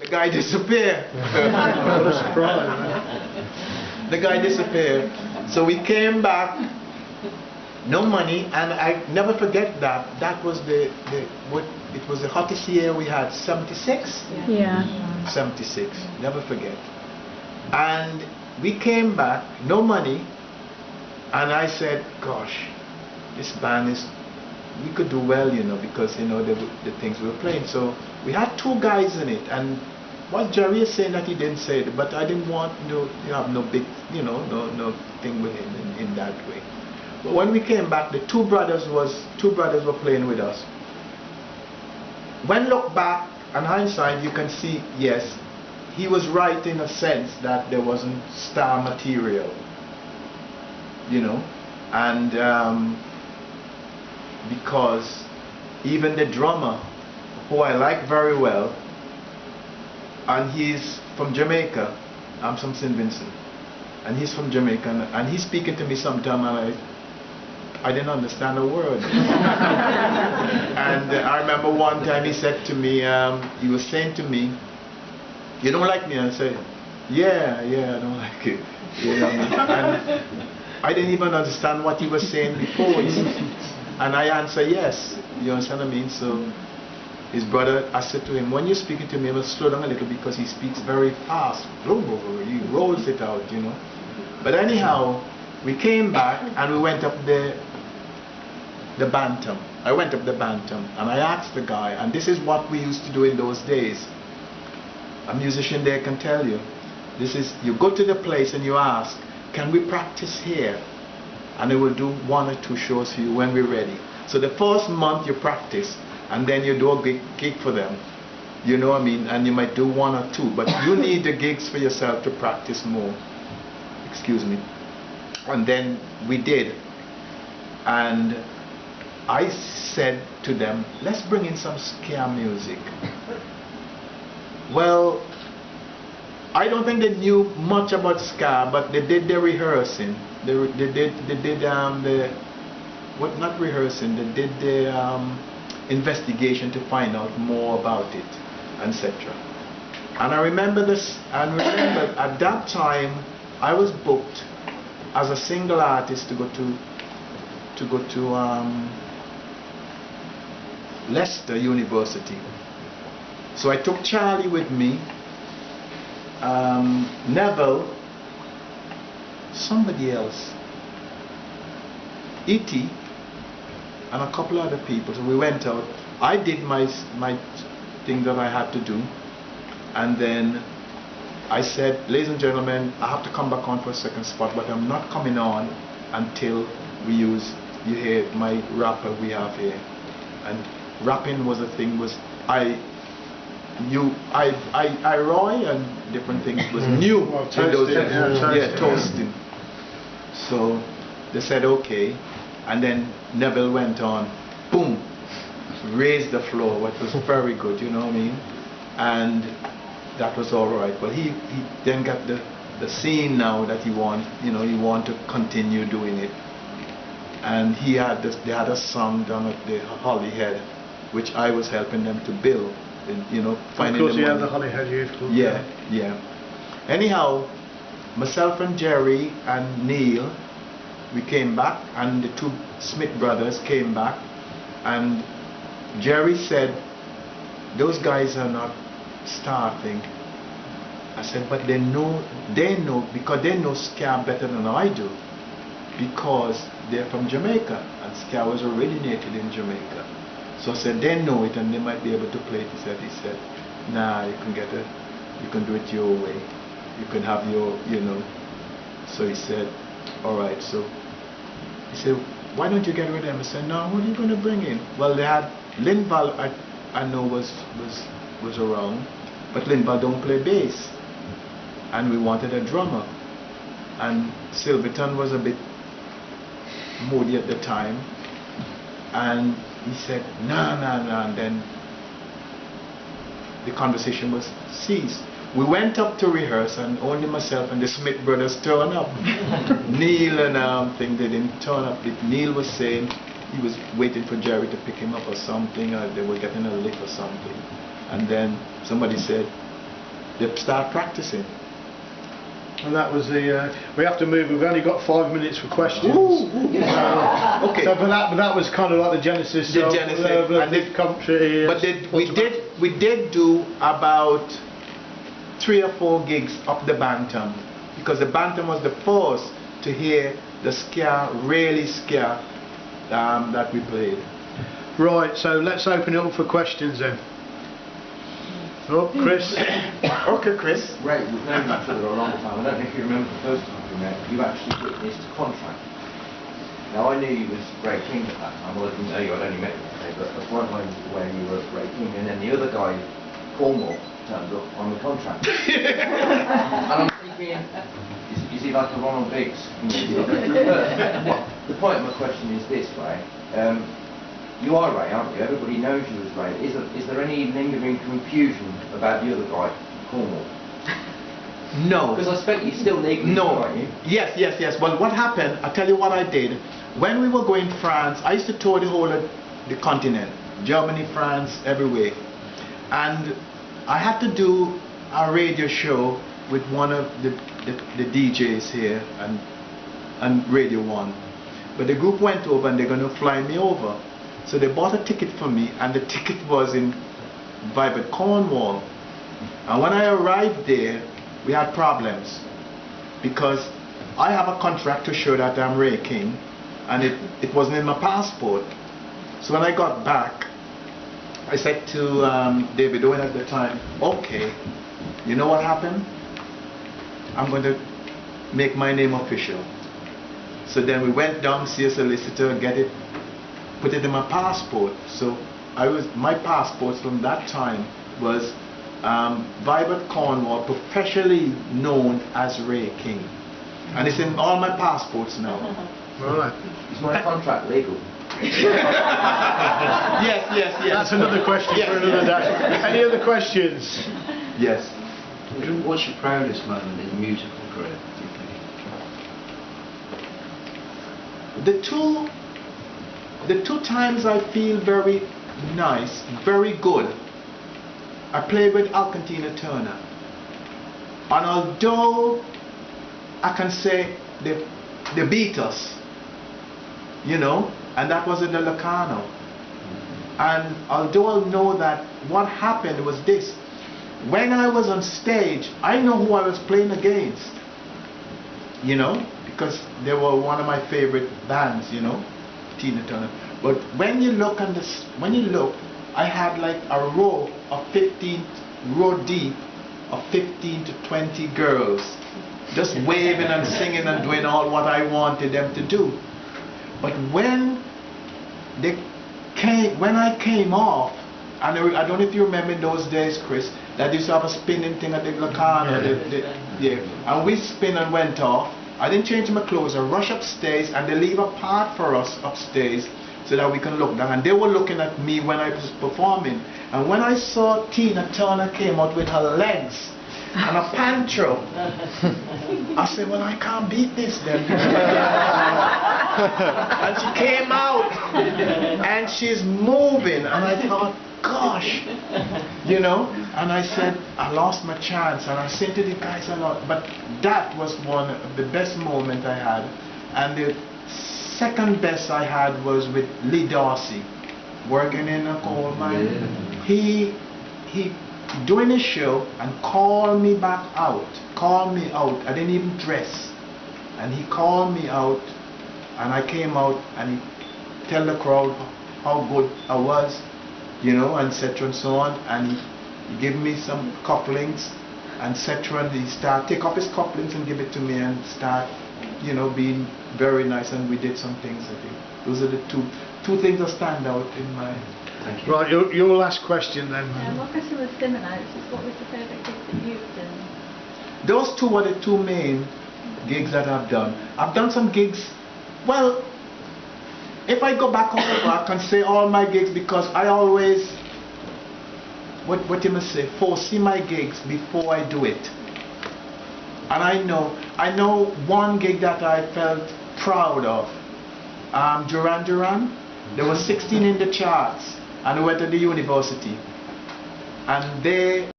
The guy disappeared. What a surprise, man. The guy disappeared. So we came back, no money, and I never forget that. That was it was the hottest year we had, 76? Yeah. 76, never forget. And we came back, no money, and I said, gosh, this band we could do well, you know, because, you know, the things we were playing. So we had 2 guys in it, and what Jerry is saying that he didn't say it, but I didn't want to have no big, you know, no thing with him in that way. But when we came back, the 2 brothers were playing with us. When look back, and hindsight, you can see, yes, he was right in a sense that there wasn't star material, you know, and because even the drummer, who I like very well, and he's from Jamaica, I'm from St. Vincent, and he's from Jamaica, and he's speaking to me sometime, and I didn't understand a word. And I remember one time he said to me, he was saying to me, "You don't like me?" And I said, yeah, I don't like it. You know? And I didn't even understand what he was saying before. And I answered yes. You understand what I mean? So his brother, I said to him, when you're speaking to me, I must slow down a little because he speaks very fast. He rolls it out, you know. But anyhow, we came back and we went up the Bantam. I went up the Bantam and I asked the guy, and this is what we used to do in those days. A musician there can tell you. This is, you go to the place and you ask, can we practice here? And they will do 1 or 2 shows for you when we're ready. So the first month you practice, and then you do a gig for them. You know what I mean? And you might do 1 or 2, but you need the gigs for yourself to practice more. Excuse me. And then we did. And I said to them, let's bring in some ska music. Well, I don't think they knew much about ska, but they did their rehearsing. They did not rehearsing, they did the investigation to find out more about it, etc. And I remember this, and remember at that time I was booked as a single artist to go to Leicester University. So I took Charlie with me, Neville, somebody else, E.T., and a couple other people. So we went out. I did my thing that I had to do, and then I said, ladies and gentlemen, I have to come back on for a second spot, but I'm not coming on until we use, you hear my rapper we have here. And rapping was a thing, was Roy and different things was new well, in those days. toasting. Toasting. So they said okay, and then Neville went on, boom, raised the floor, what was very good, you know what I mean? And that was all right. But he then got the scene now that he want to continue doing it. And they had a song down at the Hollyhead, which I was helping them to build. You know, finding of course, the money. the Hollyhead Youth Club. Yeah. Anyhow, myself and Jerry and Neil, we came back, and the 2 Smith brothers came back, and Jerry said, those guys are not starting. I said, but they know, because they know ska better than I do, because they're from Jamaica, and ska was originated in Jamaica. So I said, they know it and they might be able to play it. He said, nah, you can do it your way. You can have your, you know. So he said, all right. So he said, why don't you get with them? I said, no, what are you going to bring in? Well, they had, Linval, I know was around, but Linval don't play bass. And we wanted a drummer. And Silverton was a bit moody at the time. And he said, nah, and then the conversation was ceased. We went up to rehearse, and only myself and the Smith brothers turned up. Neil and they didn't turn up. Neil was saying he was waiting for Jerry to pick him up or something, or they were getting a lick or something. And then somebody said, they start practicing. And that was the. We have to move. We've only got 5 minutes for questions. Okay. So, but that was kind of like the genesis. The of genesis, and this country. But we did do about 3 or 4 gigs up the Bantam, because the Bantam was the first to hear the ska, really ska, that we played. Right. So let's open it up for questions then. Oh, Chris. Okay, Chris. Ray, we've known each other a long time. I don't know if you remember the first time we met, you actually witnessed a contract. Now, I knew you was Ray King at that time. Well, I didn't know you, I'd only met you that day, but as far as I was aware, you were Ray King. And then the other guy, Cornwall, turned up on the contract. And I'm thinking, is he like a Ronald Biggs? The point of my question is this, Ray. You are Ray, aren't you? Everybody knows you as Ray. Is there any lingering confusion about the other guy, Cornwall? No. Because I expect you still legally, aren't you? Yes. Well, what happened, I'll tell you what I did. When we were going to France, I used to tour the whole of the continent. Germany, France, everywhere. And I had to do a radio show with one of the DJs here and Radio 1. But the group went over and they're going to fly me over. So they bought a ticket for me, and the ticket was in Vivid Cornwall. And when I arrived there, we had problems, because I have a contract to show that I'm Ray King, and it wasn't in my passport. So when I got back, I said to David Owen at the time, okay, you know what happened? I'm going to make my name official. So then we went down, see a solicitor, get it, put it in my passport. So my passport from that time was Vibert Cornwall, professionally known as Ray King. And it's in all my passports now. Right. Is my contract legal? Yes. That's another question for another day. Any other questions? Yes. What's your proudest moment in musical career? The two times I feel very nice, very good, I played with Alcantina Turner. And although I can say they beat us, you know, and that was in the Locarno. And although I know that what happened was this, when I was on stage, I know who I was playing against, you know, because they were one of my favorite bands, you know, Tina Turner. But when you look on this, I had like a row of 15, row deep of 15 to 20 girls, just waving and singing and doing all what I wanted them to do. But when I came off, and I don't know if you remember in those days, Chris, that used to have a spinning thing at the Locarno, and we spin and went off. I didn't change my clothes. I rushed upstairs, and they leave a part for us upstairs so that we can look down. And they were looking at me when I was performing. And when I saw Tina Turner came out with her legs and a pantro, I said, well, I can't beat this then. And she came out, and she's moving, and I thought, gosh, you know, and I said, I lost my chance, and I said to the guys a lot, but that was one of the best moments I had. And the second best I had was with Lee Darcy, working in a coal mine. He doing a show and called me back out, I didn't even dress, and he called me out, and I came out, and he tell the crowd how good I was, you know, and etc. and so on, and he gave me some couplings, and etc. and he start take off his couplings and give it to me and start, you know, being very nice, and we did some things. I think those are the two things that stand out in my. Thank you. Right, your last question then. My question was similar. It's just, what was the favourite gig that you've done? Those two are the two main gigs that I've done. I've done some gigs. Well, if I go back over, I can say all my gigs, because I always, what you must say, foresee my gigs before I do it. And I know one gig that I felt proud of. Duran Duran. There was 16 in the charts, and we went to the university, and they